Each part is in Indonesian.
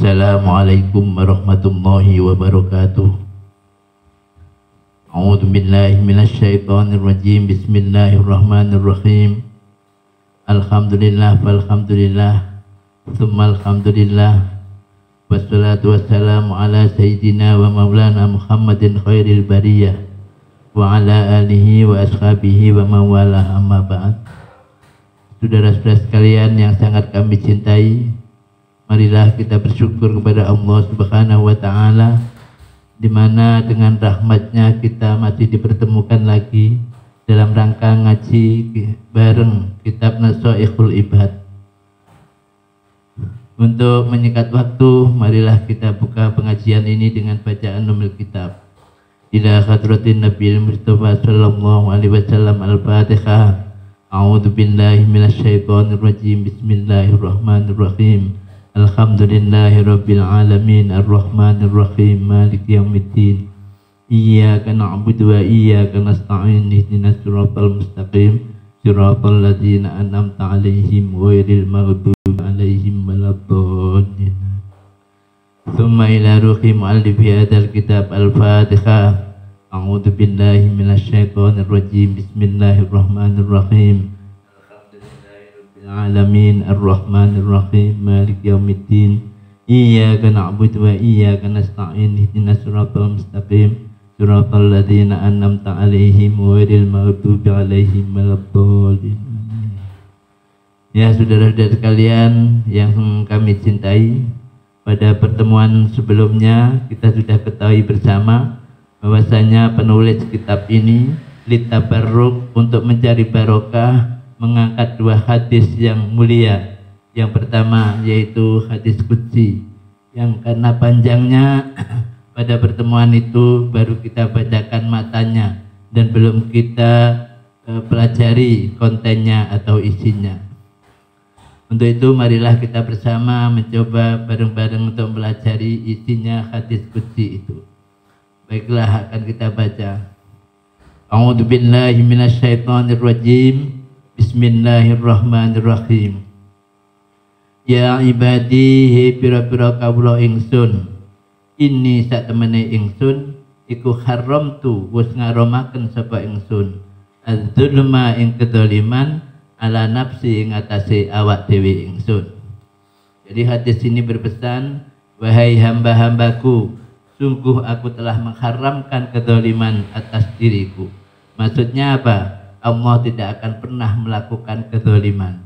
Assalamualaikum warahmatullahi wabarakatuh. A'udzu billahi minasyaitonir rajim. Bismillahirrahmanirrahim. Alhamdulillah walhamdulillah tsumma alhamdulillah. Wassalatu wassalamu ala sayyidina wa maulana Muhammadin khairil bariyah wa ala alihi wa ashabihi wa mawalah, amma ba'd. Saudara-saudara sekalian yang sangat kami cintai, marilah kita bersyukur kepada Allah Subhanahu wa Ta'ala, di mana dengan rahmatnya kita masih dipertemukan lagi dalam rangka ngaji bareng kitab Nashaikhul Ibad. Untuk menyingkat waktu, marilah kita buka pengajian ini dengan bacaan nomor kitab. Ila hadratin Nabil Mustafa sallallahu alaihi wasallam. Al-Fatihah. A'udzu billahi minasyaitonir rajim. Bismillahirrahmanirrahim. Alhamdulillahi rabbil alamin arrahmanir rahim maliki yaumiddin. Iyyaka na'budu wa iyyaka nasta'in ihdinas siratal mustaqim siratal ladzina an'amta 'alaihim ghairil maghdubi 'alaihim waladdallin. Tsumma ila ruhi mu'allifi hadzal kitab. Al-Fatihah. A'udzu billahi minasyaitonir rajim. Bismillahirrahmanirrahim. Alamin arrahmanir rahim maliki yaumiddin. Iyyaka na'budu wa iyyaka nasta'in ihdinas siratal mustaqim siratal ladzina an'amta 'alaihim ghairil maghdubi 'alaihim waladdallin. Ya saudara-saudara sekalian yang kami cintai, pada pertemuan sebelumnya kita sudah ketahui bersama bahwasanya penulis kitab ini litabarruk, untuk mencari barokah, mengangkat dua hadis yang mulia. Yang pertama yaitu hadis qudsi, yang karena panjangnya pada pertemuan itu baru kita bacakan matanya dan belum kita pelajari kontennya atau isinya. Untuk itu marilah kita bersama mencoba bareng-bareng untuk mempelajari isinya hadis qudsi itu. Baiklah, akan kita baca. A'udzu billahi minasyaitonir rajim. Bismillahirrahmanirrahim. Ya ibadi, he pira-pira kawula ingsun, ini sak temene ingsun iku haramtu, wis ngaromaken sapa ingsun az-zulma ing kedzaliman ala nafsi ing atase awak dhewe ingsun. Jadi hadis ini berpesan, wahai hamba-hambaku, sungguh aku telah mengharamkan kedzaliman atas diriku. Maksudnya apa? Allah tidak akan pernah melakukan kezaliman.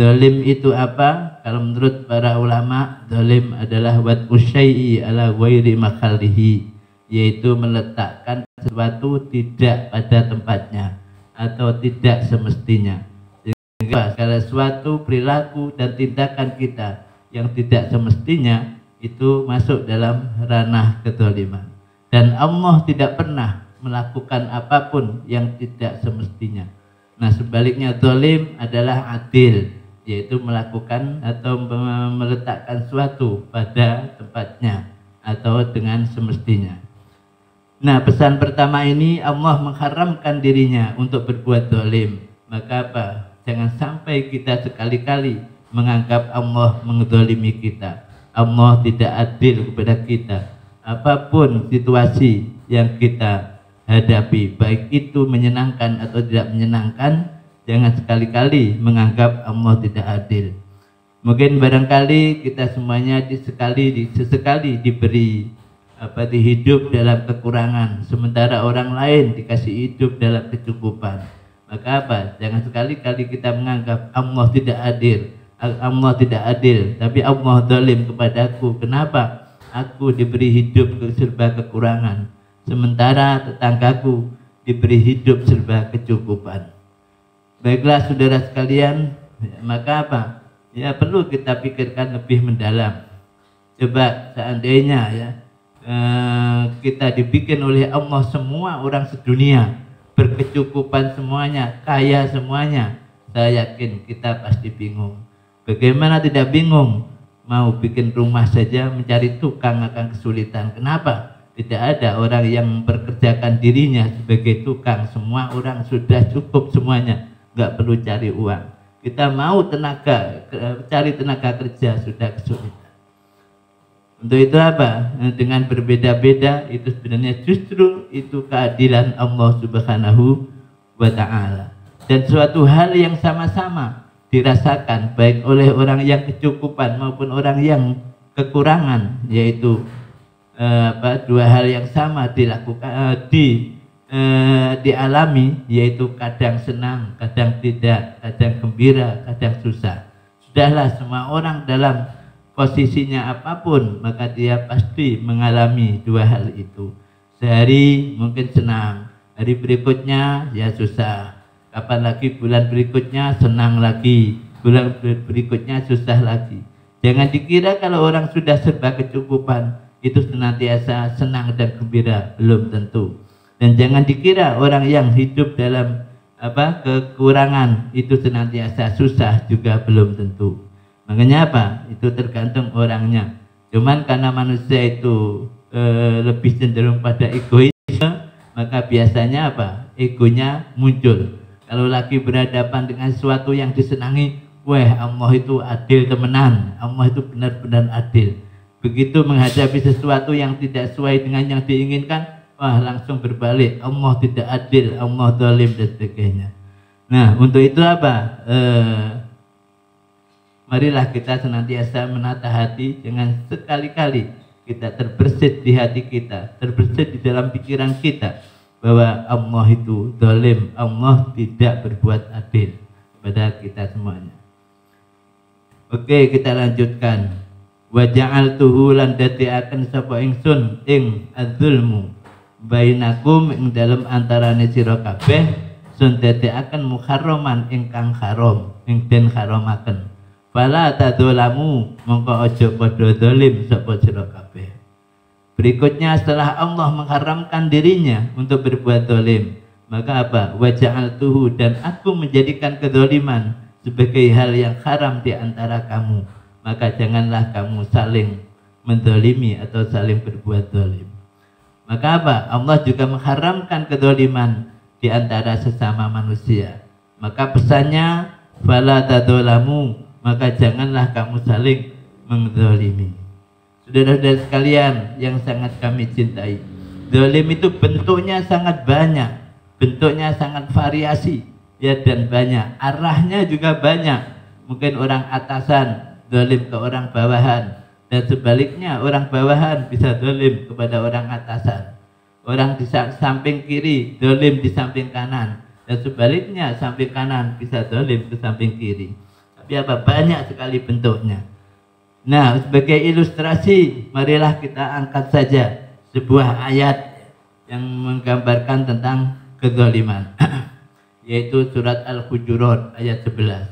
Zalim itu apa? Kalau menurut para ulama, zalim adalah wat usyai'i ala ghairi makallihi, yaitu meletakkan sesuatu tidak pada tempatnya atau tidak semestinya. Sehingga segala suatu perilaku dan tindakan kita yang tidak semestinya itu masuk dalam ranah kezaliman. Dan Allah tidak pernah melakukan apapun yang tidak semestinya. Nah, sebaliknya zalim adalah adil, yaitu melakukan atau meletakkan suatu pada tempatnya atau dengan semestinya. Nah, pesan pertama ini Allah mengharamkan dirinya untuk berbuat zalim. Maka apa? Jangan sampai kita sekali-kali menganggap Allah menzalimi kita. Allah tidak adil kepada kita. Apapun situasi yang kita hadapi, baik itu menyenangkan atau tidak menyenangkan, jangan sekali-kali menganggap Allah tidak adil. Mungkin barangkali kita semuanya sesekali diberi hidup dalam kekurangan, sementara orang lain dikasih hidup dalam kecukupan. Maka apa? Jangan sekali-kali kita menganggap Allah tidak adil. Allah tidak adil, tapi Allah zalim kepadaku. Kenapa? Aku diberi hidup serba kekurangan, sementara tetanggaku diberi hidup serba kecukupan. Baiklah saudara sekalian, maka apa? Ya perlu kita pikirkan lebih mendalam. Coba seandainya ya kita dibikin oleh Allah semua orang sedunia, berkecukupan semuanya, kaya semuanya, saya yakin kita pasti bingung. Bagaimana tidak bingung? Mau bikin rumah saja mencari tukang akan kesulitan. Kenapa? Tidak ada orang yang memperkerjakan dirinya sebagai tukang. Semua orang sudah cukup semuanya, nggak perlu cari uang. Kita mau cari tenaga kerja sudah kesulitan. Untuk itu apa? Dengan berbeda-beda itu sebenarnya justru itu keadilan Allah Subhanahu wa Ta'ala. Dan suatu hal yang sama-sama dirasakan baik oleh orang yang kecukupan maupun orang yang kekurangan, yaitu dua hal yang sama dilakukan dialami, yaitu kadang senang, kadang tidak, kadang gembira, kadang susah. Sudahlah, semua orang dalam posisinya apapun, maka dia pasti mengalami dua hal itu. Sehari mungkin senang, hari berikutnya ya susah. Kapan lagi bulan berikutnya senang lagi, bulan berikutnya susah lagi. Jangan dikira kalau orang sudah serba kecukupan itu senantiasa senang dan gembira, belum tentu. Dan jangan dikira orang yang hidup dalam kekurangan itu senantiasa susah, juga belum tentu. Makanya apa? Itu tergantung orangnya. Cuman karena manusia itu lebih cenderung pada egoisme, maka biasanya apa? Egonya muncul. Kalau lagi berhadapan dengan sesuatu yang disenangi, wah Allah itu adil temenan, Allah itu benar-benar adil. Begitu menghadapi sesuatu yang tidak sesuai dengan yang diinginkan, wah langsung berbalik, Allah tidak adil, Allah zalim dan sebagainya. Nah, untuk itu apa? Marilah kita senantiasa menata hati, dengan sekali-kali kita terbersit di hati kita, terbersit di dalam pikiran kita bahwa Allah itu zalim, Allah tidak berbuat adil kepada kita semuanya. Oke, kita lanjutkan. Wa ja'altuhu lan dadiaken sapa ingsun ing adzulmu bainakum ing dalem antarane sira kabeh sun dadiaken muharraman ingkang haram, ing den haramaken. Fala tadzulamu, mongko aja padha zalim sapa sira kabeh. Berikutnya, setelah Allah mengharamkan dirinya untuk berbuat zalim, maka apa? Wa ja'altuhu, dan aku menjadikan kezaliman sebagai hal yang haram di antara kamu, maka janganlah kamu saling menzalimi atau saling berbuat zalim. Maka apa? Allah juga mengharamkan kezaliman di antara sesama manusia. Maka pesannya, fala tadzulamu, maka janganlah kamu saling menzalimi. Saudara-saudara sekalian yang sangat kami cintai, zalim itu bentuknya sangat banyak, bentuknya sangat variasi, ya, dan banyak, arahnya juga banyak. Mungkin orang atasan zalim ke orang bawahan, dan sebaliknya orang bawahan bisa zalim kepada orang atasan. Orang di samping kiri zalim di samping kanan, dan sebaliknya samping kanan bisa zalim ke samping kiri. Tapi apa? Banyak sekali bentuknya. Nah, sebagai ilustrasi, marilah kita angkat saja sebuah ayat yang menggambarkan tentang kezaliman, yaitu surat Al-Hujurat ayat 11.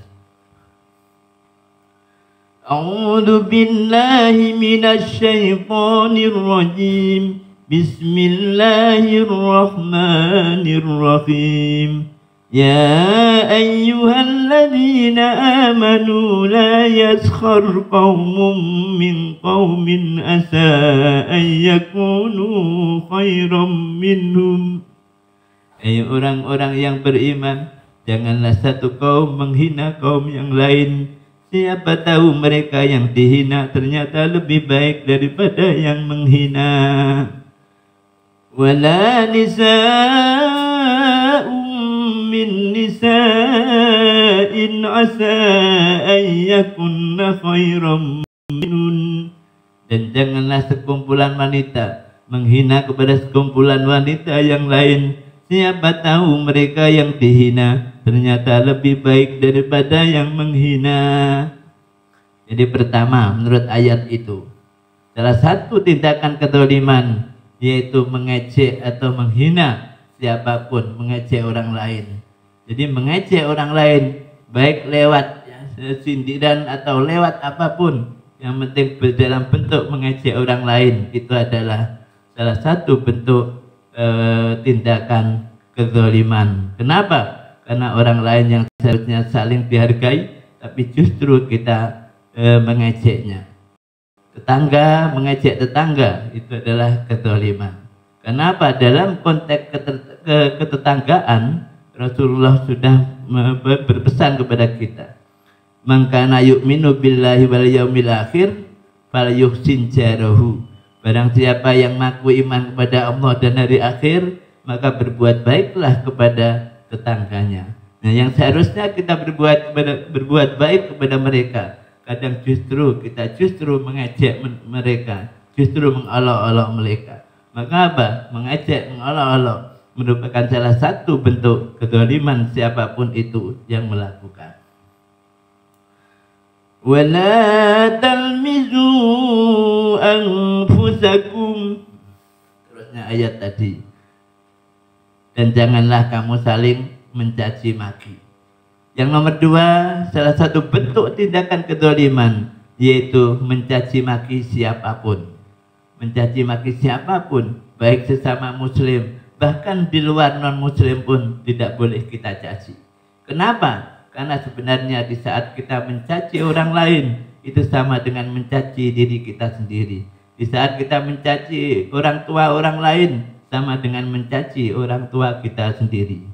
A'udzu billahi minasy syaithanir rajim. Bismillahirrahmanirrahim. Ya ayyuhalladzina amanu la yaskhar qaumun min qaumin asa an yakunu khairam minhum. Hai orang-orang yang beriman, janganlah satu kaum menghina kaum yang lain. Siapa tahu mereka yang dihina ternyata lebih baik daripada yang menghina. Wala nisa'un min nisa'in asa an yakunna khairam minun. Dan janganlah sekumpulan wanita menghina kepada sekumpulan wanita yang lain. Siapa tahu mereka yang dihina ternyata lebih baik daripada yang menghina. Jadi pertama, menurut ayat itu, salah satu tindakan kezaliman yaitu mengejek atau menghina siapapun, mengejek orang lain. Jadi mengejek orang lain, baik lewat sindiran atau lewat apapun, yang penting dalam bentuk mengejek orang lain, itu adalah salah satu bentuk tindakan kezaliman. Kenapa? Karena orang lain yang seharusnya saling dihargai, tapi justru kita mengejeknya. Tetangga mengejek tetangga, itu adalah kezaliman. Kenapa? Dalam konteks ketetanggaan, Rasulullah sudah berpesan kepada kita, man kana yu'minu billahi wal yaumil akhir fal yuhsin jarahu. Barang siapa yang mengaku iman kepada Allah dan hari akhir, maka berbuat baiklah kepada tetangganya. Nah, yang seharusnya kita berbuat baik kepada mereka, kadang kita justru mengejek mereka, justru mengolok-olok mereka. Maka apa? Mengejek, mengolok-olok merupakan salah satu bentuk kezaliman siapapun itu yang melakukan. Wala talmizu anfusakum. Terusnya ayat tadi. Dan janganlah kamu saling mencaci maki. Yang nomor 2, salah satu bentuk tindakan kezaliman yaitu mencaci maki siapapun. Mencaci maki siapapun, baik sesama muslim, bahkan di luar non muslim pun tidak boleh kita caci. Kenapa? Karena sebenarnya di saat kita mencaci orang lain, itu sama dengan mencaci diri kita sendiri. Di saat kita mencaci orang tua orang lain, sama dengan mencaci orang tua kita sendiri.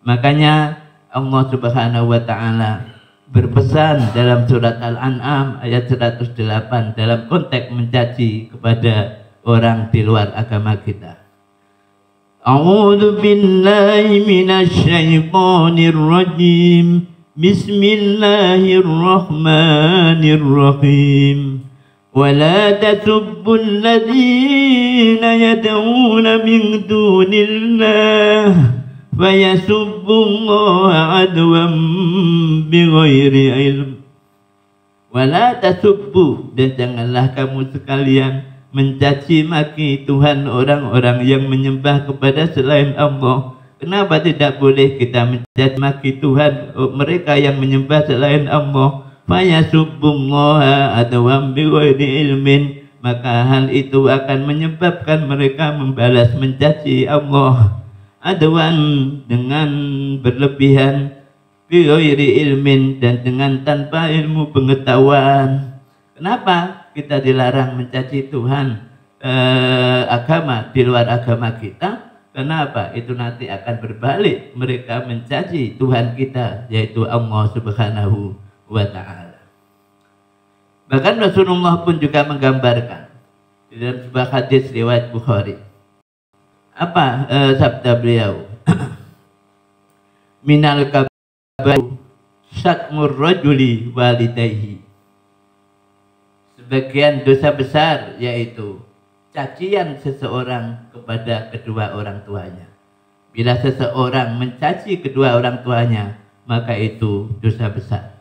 Makanya Allah Subhanahu wa Ta'ala berpesan dalam surat Al-An'am ayat 108 dalam konteks mencaci kepada orang di luar agama kita. A'udzu billahi minasy syaithanir rajim. Bismillahirrahmanirrahim. Wa la tasubbu alladziina yad'uuna min dunillah fa yasubbullaha 'adwan bighairi ilm. Wa la tasubbu, dan janganlah kamu sekalian mencaci maki Tuhan orang-orang yang menyembah kepada selain Allah. Kenapa tidak boleh kita mencaci maki Tuhan mereka yang menyembah selain Allah? Fayasubbullaha adwan bighairi ilmin, maka hal itu akan menyebabkan mereka membalas mencaci Allah adwan dengan berlebihan, bighairi ilmin, dan dengan tanpa ilmu pengetahuan. Kenapa kita dilarang mencaci Tuhan agama di luar agama kita? Kenapa? Itu nanti akan berbalik, mereka mencaci Tuhan kita, yaitu Allah Subhanahu wa Ta'ala. Bahkan Rasulullah pun juga menggambarkan di dalam sebuah hadis riwayat Bukhari. Apa sabda beliau? Minal kabair satmur rajuli walidayhi. Sebagian dosa besar yaitu cacian seseorang kepada kedua orang tuanya. Bila seseorang mencaci kedua orang tuanya, maka itu dosa besar.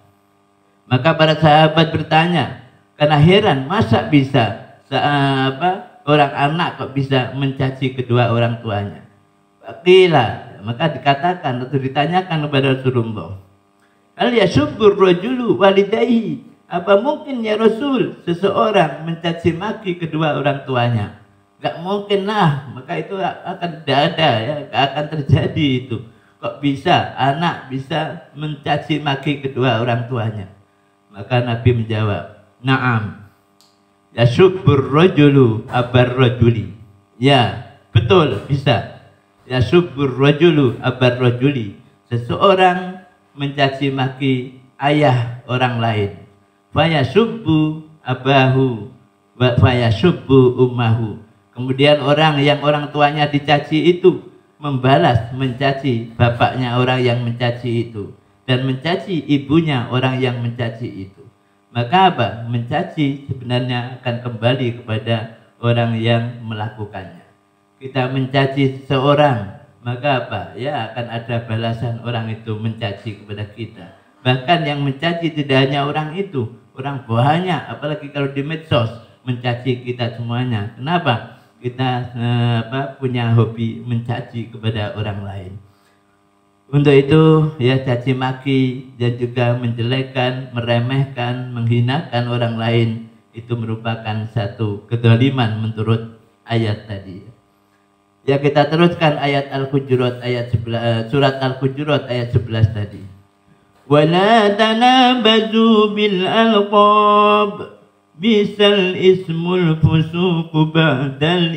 Maka para sahabat bertanya, karena heran, masa bisa orang anak kok bisa mencaci kedua orang tuanya? Qila, maka dikatakan atau ditanyakan kepada Rasulullah, al yasubbur rajulu walidayhi. Apa mungkin ya Rasul seseorang mencaci maki kedua orang tuanya? Gak mungkin lah, maka itu akan tidak ada ya, gak akan terjadi itu. Kok bisa anak bisa mencaci maki kedua orang tuanya? Maka Nabi menjawab, na'am, yasubbur rajulu abar rajuli. Ya, betul, bisa. Yasubbur rajulu abar rajuli. Seseorang mencaci maki ayah orang lain. Fayasubbu abahu wa fayasubbu ummahu. Kemudian orang tuanya dicaci itu membalas mencaci bapaknya orang yang mencaci itu, dan mencaci ibunya orang yang mencaci itu. Maka apa? Mencaci sebenarnya akan kembali kepada orang yang melakukannya. Kita mencaci seseorang, maka apa? Ya akan ada balasan orang itu mencaci kepada kita. Bahkan yang mencaci tidak hanya orang itu, orang banyak, apalagi kalau di medsos mencaci kita semuanya. Kenapa? Kita punya hobi mencaci kepada orang lain. Untuk itu ya caci maki dan juga menjelekkan, meremehkan, menghinakan orang lain itu merupakan satu kezaliman menurut ayat tadi. Ya kita teruskan ayat Al-Hujurat surat Al-Hujurat ayat 11 tadi. Wala tanabazu bil alqab bisal ismul fusuq ba'dal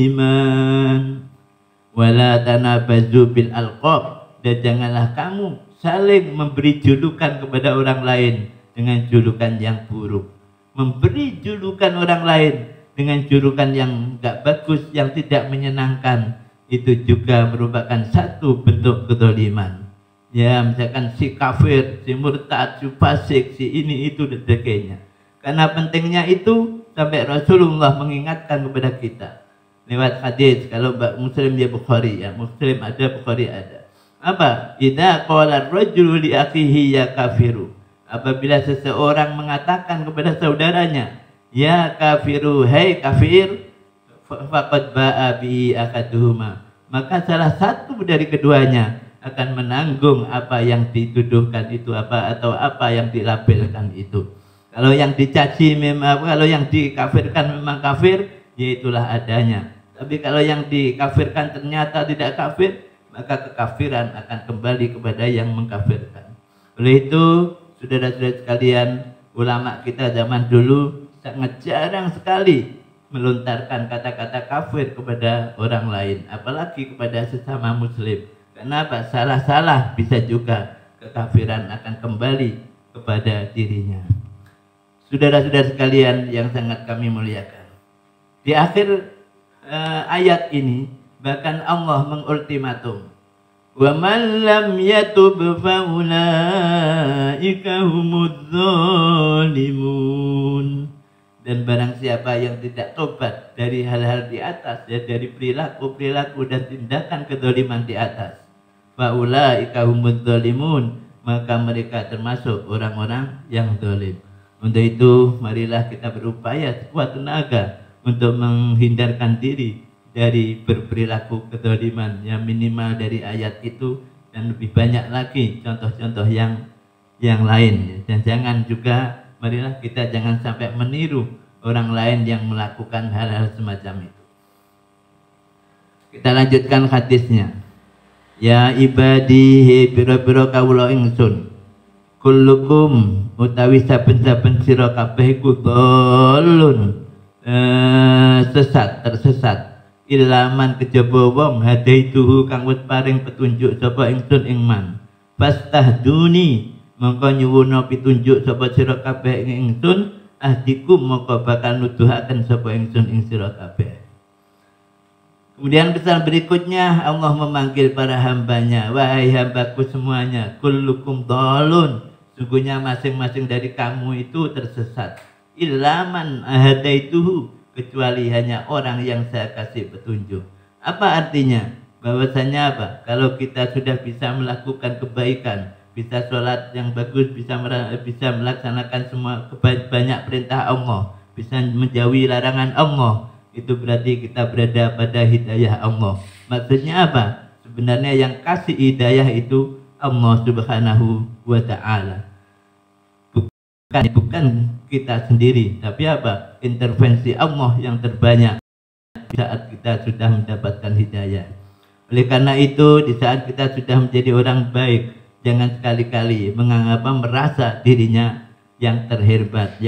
iman. Wala tanabazu bil alqab, dan janganlah kamu saling memberi julukan kepada orang lain dengan julukan yang buruk. memberi julukan orang lain dengan julukan yang enggak bagus, yang tidak menyenangkan, itu juga merupakan satu bentuk kezaliman. Ya, misalkan si kafir, si murtad, si fasik, si ini itu dan sebagainya. Karena pentingnya itu sampai Rasulullah mengingatkan kepada kita lewat hadis. Kalau Muslim ya Bukhari, ya Muslim ada, Bukhari ada. Apa? Idza qala ar-rajulu li akhihi ya kafiru. Apabila seseorang mengatakan kepada saudaranya, ya kafiru, hai kafir, faqad ba'a bi akaduhuma, maka salah satu dari keduanya akan menanggung apa yang dituduhkan itu, apa atau apa yang dilabelkan itu. Kalau yang dicaci memang, kalau yang dikafirkan memang kafir, ya itulah adanya. Tapi kalau yang dikafirkan ternyata tidak kafir, maka kekafiran akan kembali kepada yang mengkafirkan. Oleh itu, saudara-saudara sekalian, ulama kita zaman dulu sangat jarang sekali melontarkan kata-kata kafir kepada orang lain, apalagi kepada sesama muslim. Kenapa? Salah-salah bisa juga kekafiran akan kembali kepada dirinya. Saudara-saudara sekalian yang sangat kami muliakan, di akhir ayat ini bahkan Allah mengultimatum, wa man lam yatub fa ulaika humudz zalimun. Dan barang siapa yang tidak tobat dari hal-hal di atas, ya dari perilaku-perilaku dan tindakan kezaliman di atas, fa ulaika humudz zalimun, maka mereka termasuk orang-orang yang zalim. Untuk itu marilah kita berupaya sekuat tenaga untuk menghindarkan diri dari berperilaku kezaliman, yang minimal dari ayat itu dan lebih banyak lagi contoh-contoh yang lain. Dan jangan juga, marilah kita jangan sampai meniru orang lain yang melakukan hal-hal semacam itu. Kita lanjutkan hadisnya. Ya ibadihi biro-biro kawula ingsun, kullukum utawi saben-saben sira kabeh iku dhalun, tersesat, ilaman kejaba wong hadaituhu kang wis paring petunjuk sapa ingsun ing man. Fastahduni, mongko nyuwuna pitunjuk sapa sira kabeh ing ingsun, ahdikum mongko bakal nuduhaken sapa ingsun ing sira kabeh. Kemudian pesan berikutnya Allah memanggil para hambanya, wahai hambaku semuanya, kullukum dhalun, sungguhnya masing-masing dari kamu itu tersesat. Ilaman ahadaituhu, kecuali hanya orang yang saya kasih petunjuk. Apa artinya? Bahwasanya apa? Kalau kita sudah bisa melakukan kebaikan, bisa sholat yang bagus, bisa melaksanakan semua banyak perintah Allah, bisa menjauhi larangan Allah, itu berarti kita berada pada hidayah Allah. Maksudnya apa? Sebenarnya yang kasih hidayah itu Allah Subhanahu wa ta'ala. Bukan kita sendiri, tapi apa? Intervensi Allah yang terbanyak saat kita sudah mendapatkan hidayah. Oleh karena itu, di saat kita sudah menjadi orang baik, jangan sekali-kali merasa dirinya yang terhebat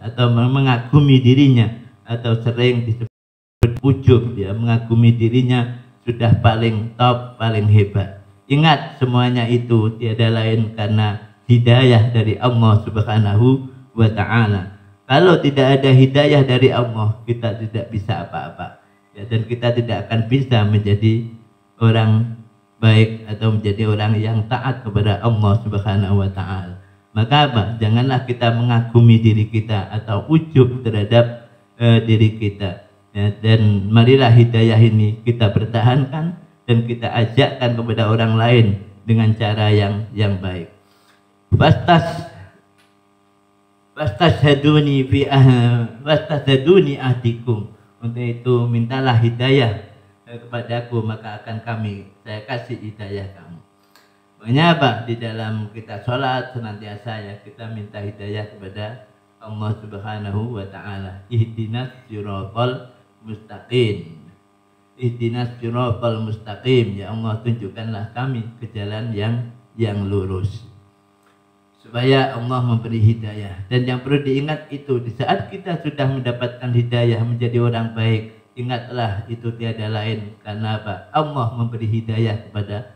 atau mengagumi dirinya, atau sering disebut ujub, ya, mengagumi dirinya sudah paling top, paling hebat. Ingat, semuanya itu tiada lain karena hidayah dari Allah Subhanahu wa ta'ala. Kalau tidak ada hidayah dari Allah, kita tidak bisa apa-apa, ya, dan kita tidak akan bisa menjadi orang baik atau menjadi orang yang taat kepada Allah Subhanahu wa ta'ala. Maka apa? Janganlah kita mengagumi diri kita atau ujub terhadap diri kita, ya, dan marilah hidayah ini kita pertahankan dan kita ajakkan kepada orang lain dengan cara yang baik. Fastashhaduni ahdikum. Untuk itu mintalah hidayah kepadaku, maka akan saya kasih hidayah kamu. Makanya apa? Di dalam kita sholat senantiasa, ya, kita minta hidayah kepada Allah Subhanahu wa ta'ala. Ihdinas siratal mustaqim. Ihdinas siratal mustaqim, ya Allah, tunjukkanlah kami ke jalan yang lurus, supaya Allah memberi hidayah. Dan yang perlu diingat itu, di saat kita sudah mendapatkan hidayah menjadi orang baik, ingatlah itu tiada lain karena apa? Allah memberi hidayah kepada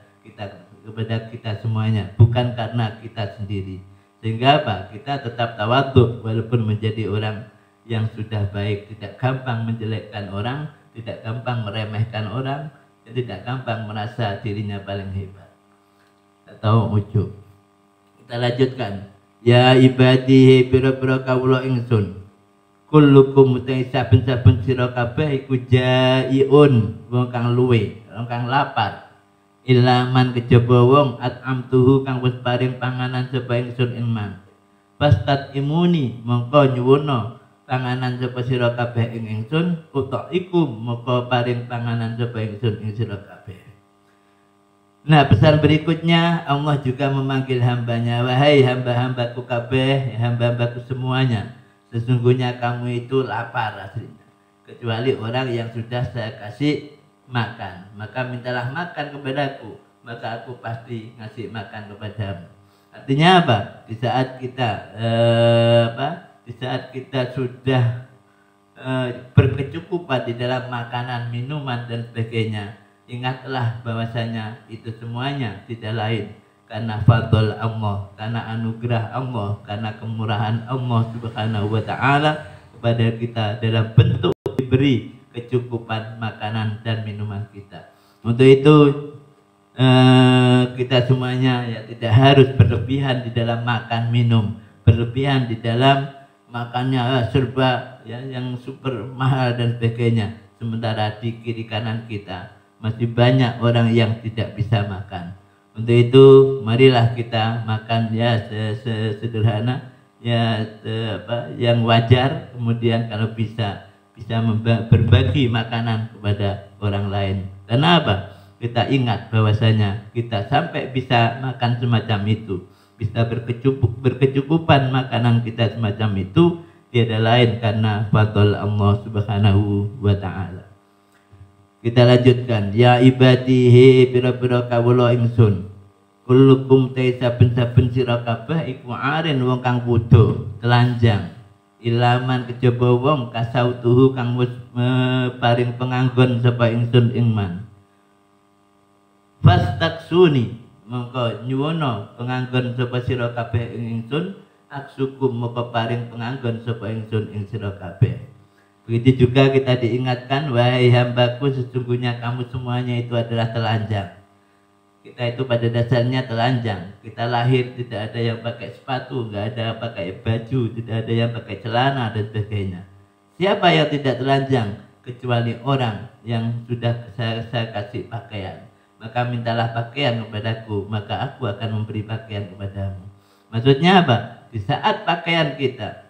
kita semuanya, bukan karena kita sendiri. Sehingga apa? Kita tetap tawadhu walaupun menjadi orang yang sudah baik, tidak gampang menjelekkan orang, tidak gampang meremehkan orang, dan tidak gampang merasa dirinya paling hebat atau ujub. Kita lanjutkan. Ya ibadihi pira-pira kawula ingsun. Kullukum mutai saben-saben sira kabeh iku jaiun, wong kang luwe, wong kang lapar. Ilaman kejaba wong at'amtuhu kang wis paring panganan sapa ingsun ing man. Pastat imuni mongko nyuwuna panganan sapa sira kabeh ing ingsun, uta iku mongko paring panganan sapa ingsun ing sira kabeh. Nah, pesan berikutnya Allah juga memanggil hambanya, wahai hamba-hambaku kabeh, hamba-hambaku semuanya, sesungguhnya kamu itu lapar aslinya, kecuali orang yang sudah saya kasih makan, maka mintalah makan kepadaku, maka aku pasti ngasih makan kepadamu. Artinya apa? Di saat kita di saat kita sudah berkecukupan di dalam makanan, minuman dan sebagainya, ingatlah bahwasanya itu semuanya tidak lain karena fadl Allah, karena anugerah Allah, karena kemurahan Allah Subhanahu wa taala kepada kita dalam bentuk diberi kecukupan makanan dan minuman kita. Untuk itu kita semuanya ya tidak harus berlebihan di dalam makan minum, berlebihan di dalam makannya serba ya yang super mahal dan sebagainya. Sementara di kiri kanan kita masih banyak orang yang tidak bisa makan. Untuk itu marilah kita makan ya sederhana ya yang wajar, kemudian kalau bisa berbagi makanan kepada orang lain. Karena apa? Kita ingat bahwasanya kita sampai bisa makan semacam itu, bisa berkecukupan makanan kita semacam itu, tiada lain karena fadl Allah Subhanahu wa taala. Kita lanjutkan. Ya ibadihi pira-pira kawula ingsun. Kullukum ta saben-saben sira kabeh iku arin wong kang wudo, telanjang. Ilaman kejaba wong kasautuhu kang wis paring penganggon sapa ingsun ing man. Fastaksuni mongko nyuwuna penganggon sapa sira kabeh ing ingsun, aksukum mongko paring penganggon sapa ingsun ing sira kabeh. Begitu juga kita diingatkan, wahai hambaku, sesungguhnya kamu semuanya itu adalah telanjang. Kita itu pada dasarnya telanjang. Kita lahir tidak ada yang pakai sepatu, nggak ada pakai baju, tidak ada yang pakai celana dan sebagainya. Siapa yang tidak telanjang? Kecuali orang yang sudah saya kasih pakaian. Maka mintalah pakaian kepadaku, maka aku akan memberi pakaian kepadamu. Maksudnya apa? Di saat pakaian kita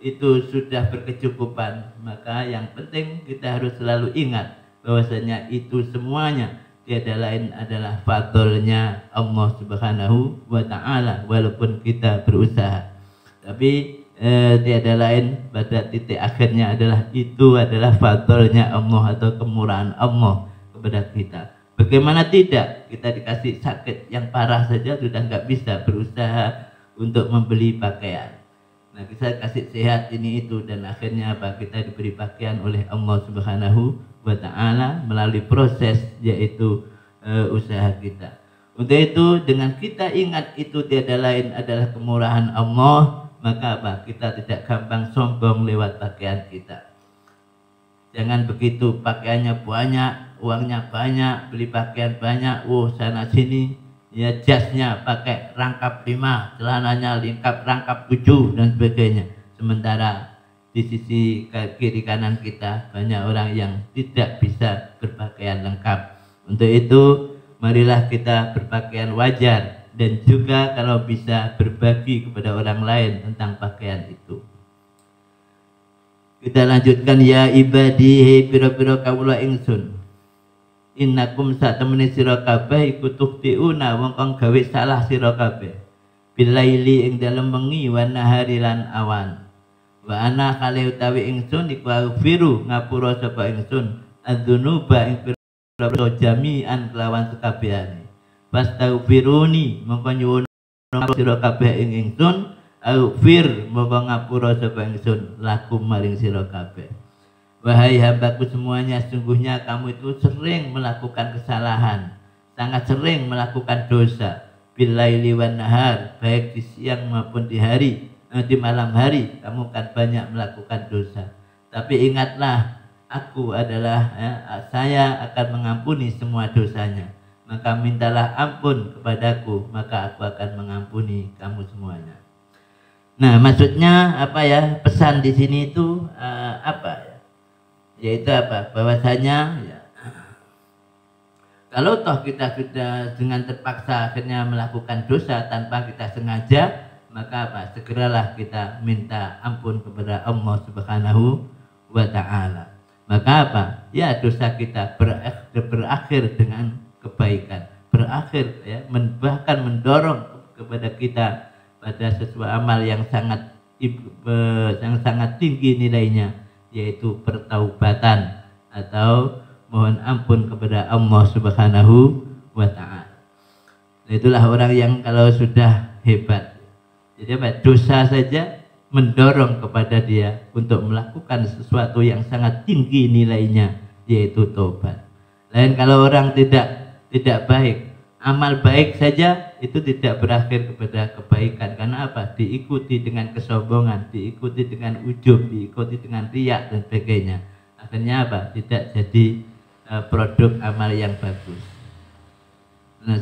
itu sudah berkecukupan, maka yang penting kita harus selalu ingat bahwasanya itu semuanya tiada lain adalah fadlnya Allah Subhanahu wa taala. Walaupun kita berusaha, tapi tiada lain pada titik akhirnya adalah itu adalah fadlnya Allah atau kemurahan Allah kepada kita. Bagaimana tidak, kita dikasih sakit yang parah saja sudah nggak bisa berusaha untuk membeli pakaian. Nah, kita kasih sehat ini itu, dan akhirnya apa? Kita diberi pakaian oleh Allah Subhanahu wa taala melalui proses yaitu usaha kita. Untuk itu dengan kita ingat itu tiada lain adalah kemurahan Allah, maka apa? Kita tidak gampang sombong lewat pakaian kita. Jangan begitu pakaiannya banyak, uangnya banyak, beli pakaian banyak, sana sini, ya jasnya pakai rangkap 5, celananya lengkap rangkap 7 dan sebagainya. Sementara di sisi kiri kanan kita banyak orang yang tidak bisa berpakaian lengkap. Untuk itu marilah kita berpakaian wajar dan juga kalau bisa berbagi kepada orang lain tentang pakaian itu. Kita lanjutkan. Ya ibadihi pira-pira kawula ingsun. Innakum satemene sira kabeh iku tukhtiuna wong kang gawe salah sira kabeh. Bilaili ing dalem wengi wa nahari lan awan. Wa ana kale utawi ingsun iku aghfiru ngapura sapa ingsun adzunuba ing pira jami'an kelawan sekabehane. Fastaghfiruni mongko nyuwun sira kabeh ing ingsun, aghfir mongko ngapura sapa ingsun lakum maring sira kabeh. Wahai hambaku semuanya, sungguhnya kamu itu sering melakukan kesalahan, sangat sering melakukan dosa. billaili wan nahar, baik di siang maupun di hari, di malam hari kamu kan banyak melakukan dosa. Tapi ingatlah, aku adalah saya akan mengampuni semua dosanya. Maka mintalah ampun kepadaku, maka aku akan mengampuni kamu semuanya. Nah, maksudnya apa ya? Pesan di sini itu apa ya? Yaitu apa? Bahwasanya ya, kalau toh kita sudah dengan terpaksa akhirnya melakukan dosa tanpa kita sengaja, maka apa? Segeralah kita minta ampun kepada Allah Subhanahu wa Ta'ala. Maka apa? Ya, dosa kita berakhir dengan kebaikan, berakhir ya, bahkan mendorong kepada kita pada sesuatu amal yang sangat tinggi nilainya, yaitu pertaubatan atau mohon ampun kepada Allah Subhanahu wa Ta'ala. Itulah orang yang kalau sudah hebat. Jadi apa? Dosa saja mendorong kepada dia untuk melakukan sesuatu yang sangat tinggi nilainya, yaitu tobat. Lain kalau orang tidak baik, amal baik saja itu tidak berakhir kepada kebaikan. Karena apa? Diikuti dengan kesombongan, diikuti dengan ujub, diikuti dengan riak dan sebagainya. Akhirnya apa? Tidak jadi produk amal yang bagus. Nah,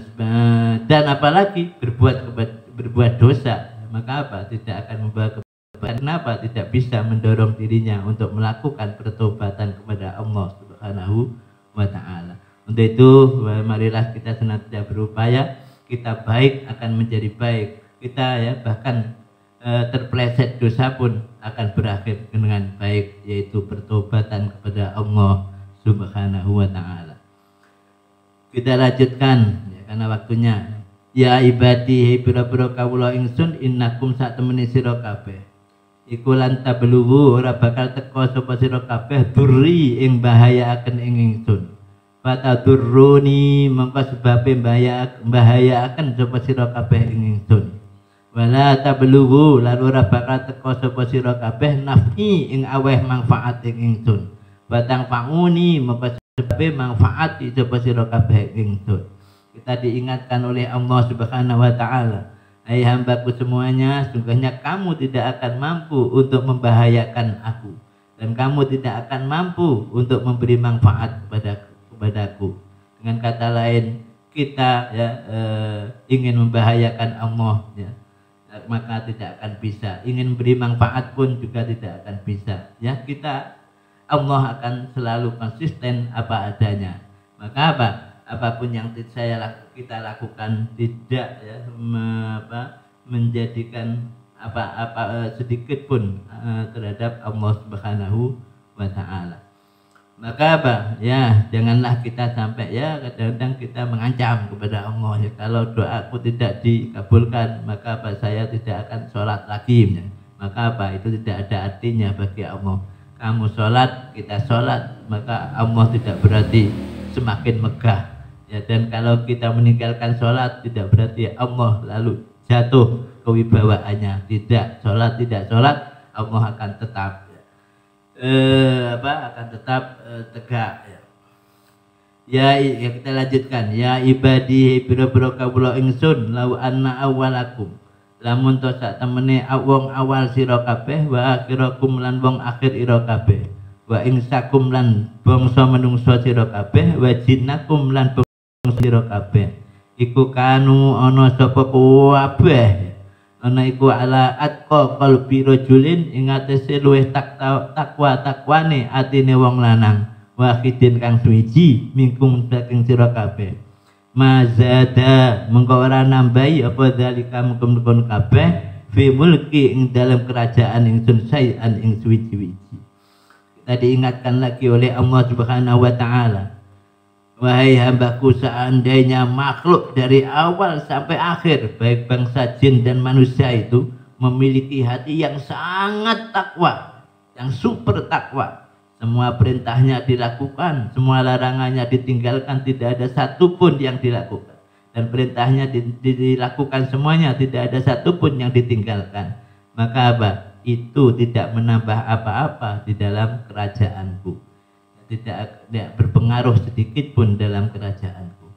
dan apalagi berbuat dosa, maka apa? Tidak akan membawa kebaikan. Kenapa? Tidak bisa mendorong dirinya untuk melakukan pertobatan kepada Allah Subhanahu wa Ta'ala. Untuk itu marilah kita senantiasa berupaya, kita baik akan menjadi baik. Kita ya bahkan terpeleset dosa pun akan berakhir dengan baik, yaitu pertobatan kepada Allah Subhanahu wa Ta'ala. Kita lanjutkan ya, karena waktunya. Ya ibadi pira-pira kawula ingsun innakum sak temene sira kabeh iku lan tabluwu ora bakal teka sapa sira kabeh duri ing bahayaaken ing ingsun. Fatadurruni mongko sebabe bahayaaken sapa sira kabeh ing ingsun. Wala tabluwu lan ora bakal teka sapa sira kabeh nafi ing aweh manfaat ing ingsun. Batang panguni sebabnya manfaat itu sira kabeh ingsun. Kita diingatkan oleh Allah Subhanahu wa Ta'ala, hai hambaku semuanya, sungguhnya kamu tidak akan mampu untuk membahayakan aku, dan kamu tidak akan mampu untuk memberi manfaat kepadaku. Dengan kata lain, kita ya ingin membahayakan Allah ya, maka tidak akan bisa. Ingin beri manfaat pun juga tidak akan bisa. Ya, Allah akan selalu konsisten apa adanya. Maka apa? Apapun yang kita lakukan tidak ya menjadikan sedikit pun terhadap Allah Subhanahu wa Ta'ala. Maka apa? Ya, janganlah kita sampai ya kadang-kadang kita mengancam kepada Allah ya, kalau doaku tidak dikabulkan maka apa, saya tidak akan sholat lagi. Maka apa? Itu tidak ada artinya bagi Allah. Kamu sholat, kita sholat, maka Allah tidak berarti semakin megah ya. Dan kalau kita meninggalkan sholat, tidak berarti Allah lalu jatuh kewibawaannya. Tidak, sholat tidak sholat, Allah akan tetap tegak ya. Ya kita lanjutkan. Ya ibadi biro-biro kawula ingsun lau anna awalakum, lamun to sak temene wong awal sira kabeh, wa akhirakum lan wong akhir ira kabeh, wa insakum lan bangsa menungso sira kabeh, wa jinnakum lan bangsa sira kabeh, iku kanu ana sapa kabeh, ana iku ala atqa qalbi rajulin ing atase luweh takwane atine wong lanang, wahidin kang suwiji mingkum saking sira kabeh. Mazada mengko ora nambahi apa dalika mungkon kabeh fi mulki ing dalam kerajaan ingsun sayan ing suwi-wiji. Kita diingatkan lagi oleh Allah Subhanahu wa Ta'ala, wahai hambaku, seandainya makhluk dari awal sampai akhir baik bangsa jin dan manusia itu memiliki hati yang sangat takwa, yang super takwa, semua perintahnya dilakukan, semua larangannya ditinggalkan, tidak ada satupun yang dilakukan. Dan perintahnya dilakukan semuanya, tidak ada satupun yang ditinggalkan. Maka apa? Itu tidak menambah apa-apa di dalam kerajaanku. Tidak berpengaruh sedikit pun dalam kerajaanku.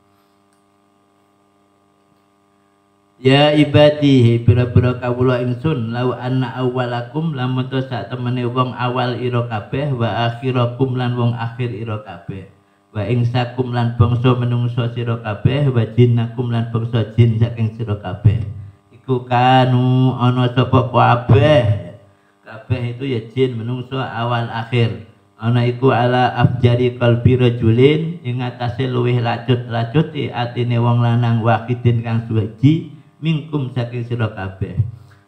Ya ibadi pira-pira kawula ingsun lau anna awwalakum lamun to sak temene wong awal ira kabeh wa akhirakum lan wong akhir ira kabeh wa ingsakum lan bangsa menungso sira kabeh wa jinnakum lan bangsa jin saking sira kabeh iku kanu ana sapa kabeh itu ya jin menungso awal akhir ana iku ala afjari qalbi rajulin ing atase luwih lacut-lacuti atine wong lanang wahidin kang suci minkum saking sira kabeh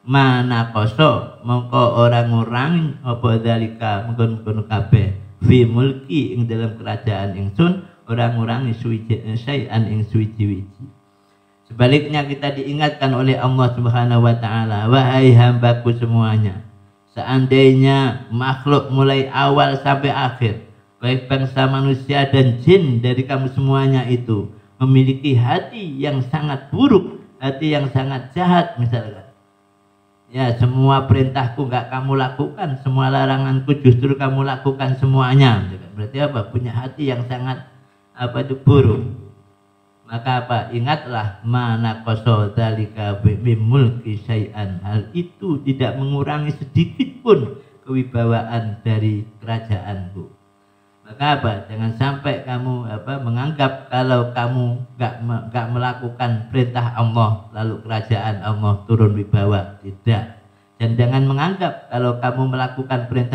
mana koso mongko orang-orang apa dalika mengkon kabeh fi mulki ing dalam kerajaan ingsun orang-orang suci sayan ing suci-suci. Sebaliknya kita diingatkan oleh Allah Subhanahu wa taala, wahai hambaku semuanya, seandainya makhluk mulai awal sampai akhir baik bangsa manusia dan jin dari kamu semuanya itu memiliki hati yang sangat buruk, hati yang sangat jahat misalkan ya, semua perintahku nggak kamu lakukan, semua laranganku justru kamu lakukan semuanya, berarti apa? Punya hati yang sangat apa itu buruk. Maka apa? Ingatlah mana koso dalika bimulki syai'an, hal itu tidak mengurangi sedikit pun kewibawaan dari kerajaanku. Maka apa? Jangan sampai kamu menganggap kalau kamu nggak melakukan perintah Allah lalu kerajaan Allah turun wibawa. Tidak. Dan jangan menganggap kalau kamu melakukan perintah